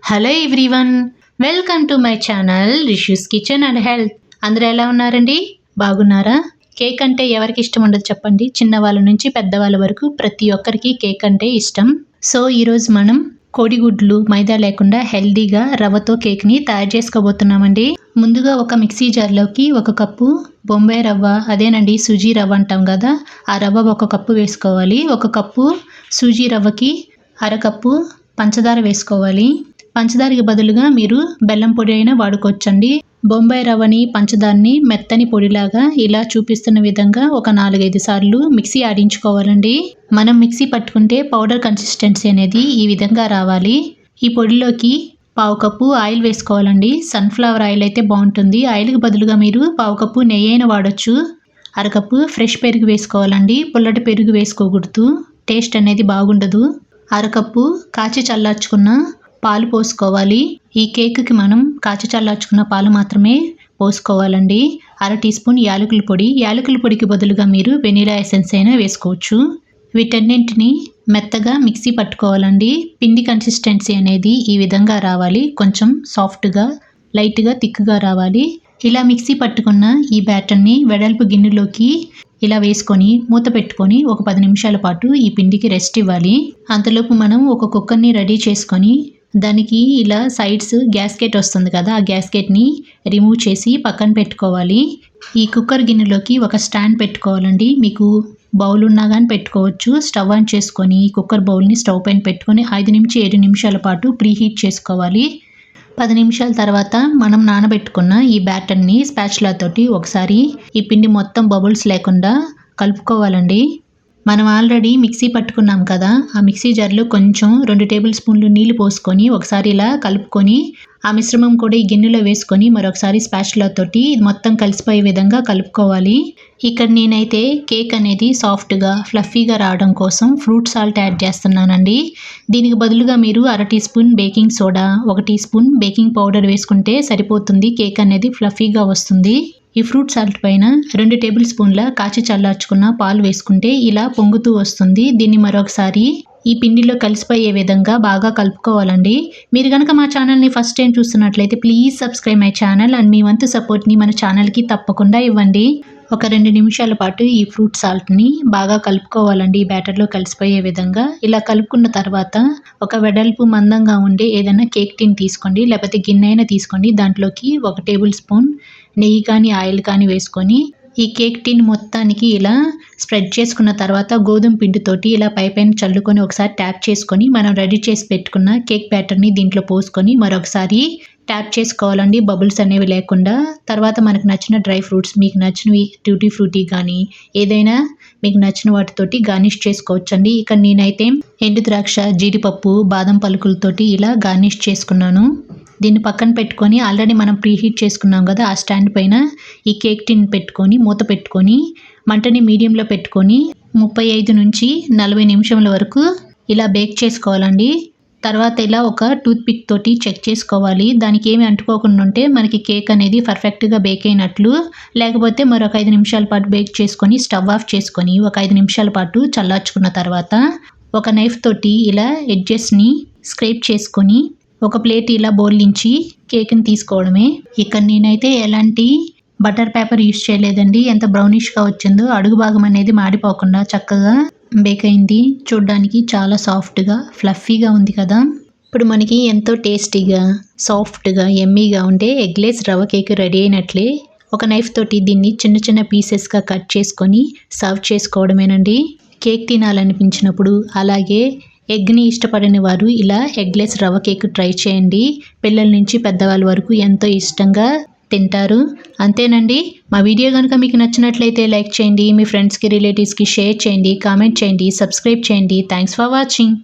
Hello everyone, welcome to my channel Rishu's kitchen and health. అందరూ ఎలా ఉన్నారండి? బాగున్నారా? కేక్ అంటే ఎవరికి ఇష్టం ఉండదు చెప్పండి. చిన్నవాళ్ళ నుంచి పెద్దవాళ్ళ వరకు ప్రతి ఒక్కరికి కేక్ అంటే ఇష్టం. సో ఈరోజు మనం కోడిగుడ్లు మైదా లేకుండా హెల్దీగా రవ్వతో కేక్ని తయారు చేసుకోబోతున్నామండి. ముందుగా ఒక మిక్సీ జార్లోకి 1 కప్పు బొంబాయి రవ్వ, అదేనండి సూజీ రవ్వ అంటాం కదా, ఆ రవ్వ 1 కప్పు వేసుకోవాలి. 1 కప్పు సూజీ రవ్వకి అరకప్పు పంచదార వేసుకోవాలి. పంచదారకి బదులుగా మీరు బెల్లం పొడి అయినా వాడుకోవచ్చండి. బొంబాయి రవ్వని పంచదారని మెత్తని పొడిలాగా ఇలా చూపిస్తున్న విధంగా ఒక 4-5 సార్లు మిక్సీ ఆడించుకోవాలండి. మనం మిక్సీ పట్టుకుంటే పౌడర్ కన్సిస్టెన్సీ అనేది ఈ విధంగా రావాలి. ఈ పొడిలోకి 1/2 కప్పు ఆయిల్ వేసుకోవాలండి. సన్ఫ్లవర్ ఆయిల్ అయితే బాగుంటుంది. ఆయిల్కి బదులుగా మీరు 1/2 కప్పు నెయ్యి అయినా వాడచ్చు. అరకప్పు ఫ్రెష్ పెరుగు వేసుకోవాలండి. పుల్లటి పెరుగు వేసుకోకూడదు, టేస్ట్ అనేది బాగుండదు. అరకప్పు కాచి చల్లార్చుకున్న పాలు పోసుకోవాలి. ఈ కేక్కి మనం కాచి చల్లార్చుకున్న పాలు మాత్రమే పోసుకోవాలండి. 1/2 టీ స్పూన్ యాలకుల పొడి. యాలకుల పొడికి బదులుగా మీరు వెనీలా ఎసెన్స్ అయినా వేసుకోవచ్చు. వీటన్నింటినీ మెత్తగా మిక్సీ పట్టుకోవాలండి. పిండి కన్సిస్టెన్సీ అనేది ఈ విధంగా రావాలి. కొంచెం సాఫ్ట్గా, లైట్గా థిక్గా రావాలి. ఇలా మిక్సీ పట్టుకున్న ఈ బ్యాటర్ని వెడల్పు గిన్నెలోకి ఇలా వేసుకొని మూత పెట్టుకొని ఒక 10 నిమిషాల పాటు ఈ పిండికి రెస్ట్ ఇవ్వాలి. అంతలోపు మనం ఒక కుక్కర్ని రెడీ చేసుకొని దానికి ఇలా సైడ్స్ గ్యాస్కెట్ వస్తుంది కదా, ఆ గ్యాస్కెట్ని రిమూవ్ చేసి పక్కన పెట్టుకోవాలి. ఈ కుక్కర్ గిన్నెలోకి ఒక స్టాండ్ పెట్టుకోవాలండి. మీకు బౌల్ ఉన్నా కానీ పెట్టుకోవచ్చు. స్టవ్ ఆన్ చేసుకొని కుక్కర్ బౌల్ని స్టవ్ పైన పెట్టుకొని 5 నుంచి 7 నిమిషాల పాటు ప్రీహీట్ చేసుకోవాలి. 10 నిమిషాల తర్వాత మనం నానబెట్టుకున్న ఈ బ్యాటర్ని స్పాచులా తోటి ఒకసారి ఈ పిండి మొత్తం బబుల్స్ లేకుండా కలుపుకోవాలండి. మనం ఆల్రెడీ మిక్సీ పట్టుకున్నాం కదా, ఆ మిక్సీ జార్లో కొంచెం 2 టేబుల్ స్పూన్లు నీళ్లు పోసుకొని ఒకసారి ఇలా కలుపుకొని ఆ మిశ్రమం కూడా ఈ గిన్నెలో వేసుకొని మరొకసారి స్పాచులా తోటి మొత్తం కలిసిపోయే విధంగా కలుపుకోవాలి. ఇక్కడ నేనైతే కేక్ అనేది సాఫ్ట్గా ఫ్లఫీగా రావడం కోసం ఫ్రూట్ సాల్ట్ యాడ్ చేస్తున్నానండి. దీనికి బదులుగా మీరు 1/2 teaspoon baking soda, 1 teaspoon baking powder వేసుకుంటే సరిపోతుంది. కేక్ అనేది ఫ్లఫీగా వస్తుంది. ఈ ఫ్రూట్ సాల్ట్ పైన 2 టేబుల్ స్పూన్ల కాచి చల్లార్చుకున్న పాలు వేసుకుంటే ఇలా పొంగుతూ వస్తుంది. దీన్ని మరొకసారి ఈ పిండిలో కలిసిపోయే విధంగా బాగా కలుపుకోవాలండి. మీరు కనుక మా ఛానల్ని ఫస్ట్ టైం చూస్తున్నట్లయితే please subscribe my channel and మీ వంతు సపోర్ట్ని మన ఛానల్కి తప్పకుండా ఇవ్వండి. ఒక 2 నిమిషాల పాటు ఈ ఫ్రూట్ సాల్ట్ని బాగా కలుపుకోవాలండి. ఈ బ్యాటర్లో కలిసిపోయే విధంగా ఇలా కలుపుకున్న తర్వాత ఒక వెడల్పు మందంగా ఉండే ఏదైనా కేక్ టిన్ తీసుకోండి, లేకపోతే గిన్నె అయినా తీసుకోండి. దాంట్లోకి 1 టేబుల్ స్పూన్ నెయ్యి కానీ ఆయిల్ కానీ వేసుకొని ఈ కేక్ టిన్ మొత్తానికి ఇలా స్ప్రెడ్ చేసుకున్న తర్వాత గోధుమ పిండితోటి ఇలా పైపైన చల్లుకొని ఒకసారి ట్యాప్ చేసుకొని మనం రెడీ చేసి పెట్టుకున్న కేక్ బ్యాటర్ని దీంట్లో పోసుకొని మరొకసారి ట్యాప్ చేసుకోవాలండి, బబుల్స్ అనేవి లేకుండా. తర్వాత మనకు నచ్చిన డ్రై ఫ్రూట్స్, మీకు నచ్చినవి ట్యూటీ ఫ్రూటీ కానీ ఏదైనా మీకు నచ్చిన వాటితోటి గార్నిష్ చేసుకోవచ్చండి. ఇక్కడ నేనైతే ఎండు ద్రాక్ష, జీడిపప్పు, బాదం పలుకులతోటి ఇలా గార్నిష్ చేసుకున్నాను. దీన్ని పక్కన పెట్టుకొని ఆల్రెడీ మనం ప్రీహీట్ చేసుకున్నాం కదా, ఆ స్టాండ్ పైన ఈ కేక్ టిన్ పెట్టుకొని మూత పెట్టుకొని మంటని మీడియంలో పెట్టుకొని 35 నుంచి 40 నిమిషాల వరకు ఇలా బేక్ చేసుకోవాలండి. తర్వాత ఇలా ఒక టూత్ పిక్ తోటి చెక్ చేసుకోవాలి. దానికి ఏమి అంటుకోకుండా ఉంటే మనకి కేక్ అనేది పర్ఫెక్ట్గా బేక్ అయినట్లు. లేకపోతే మరొక 5 నిమిషాల పాటు బేక్ చేసుకొని స్టవ్ ఆఫ్ చేసుకొని ఒక 5 నిమిషాల పాటు చల్లార్చుకున్న తర్వాత ఒక నైఫ్ తోటి ఇలా ఎడ్జెస్ని స్క్రేప్ చేసుకొని ఒక ప్లేట్ ఇలా బోర్లించి కేక్ని తీసుకోవడమే. ఇక్కడ నేనైతే ఎలాంటి బటర్ పేపర్ యూస్ చేయలేదండి. ఎంత బ్రౌనిష్గా వచ్చిందో, అడుగు భాగం అనేది మాడిపోకుండా చక్కగా బేక్ అయింది. చూడ్డానికి చాలా సాఫ్ట్గా ఫ్లఫీగా ఉంది కదా. ఇప్పుడు మనకి ఎంతో టేస్టీగా సాఫ్ట్గా ఎమ్మీగా ఉండే ఎగ్లెస్ రవ్వ కేక్ రెడీ అయినట్లే. ఒక నైఫ్ తోటి దీన్ని చిన్న చిన్న పీసెస్గా కట్ చేసుకొని సర్వ్ చేసుకోవడమేనండి. కేక్ తినాలనిపించినప్పుడు, అలాగే ఎగ్ని ఇష్టపడని వారు ఇలా ఎగ్లెస్ రవ్వ కేక్ ట్రై చేయండి. పిల్లల నుంచి పెద్దవాళ్ళ వరకు ఎంతో ఇష్టంగా తింటారు. అంతేనండి. మా వీడియో కనుక మీకు నచ్చినట్లయితే లైక్ చేయండి, మీ ఫ్రెండ్స్కి రిలేటివ్స్కి షేర్ చేయండి, కామెంట్ చేయండి, సబ్స్క్రైబ్ చేయండి. Thanks for watching.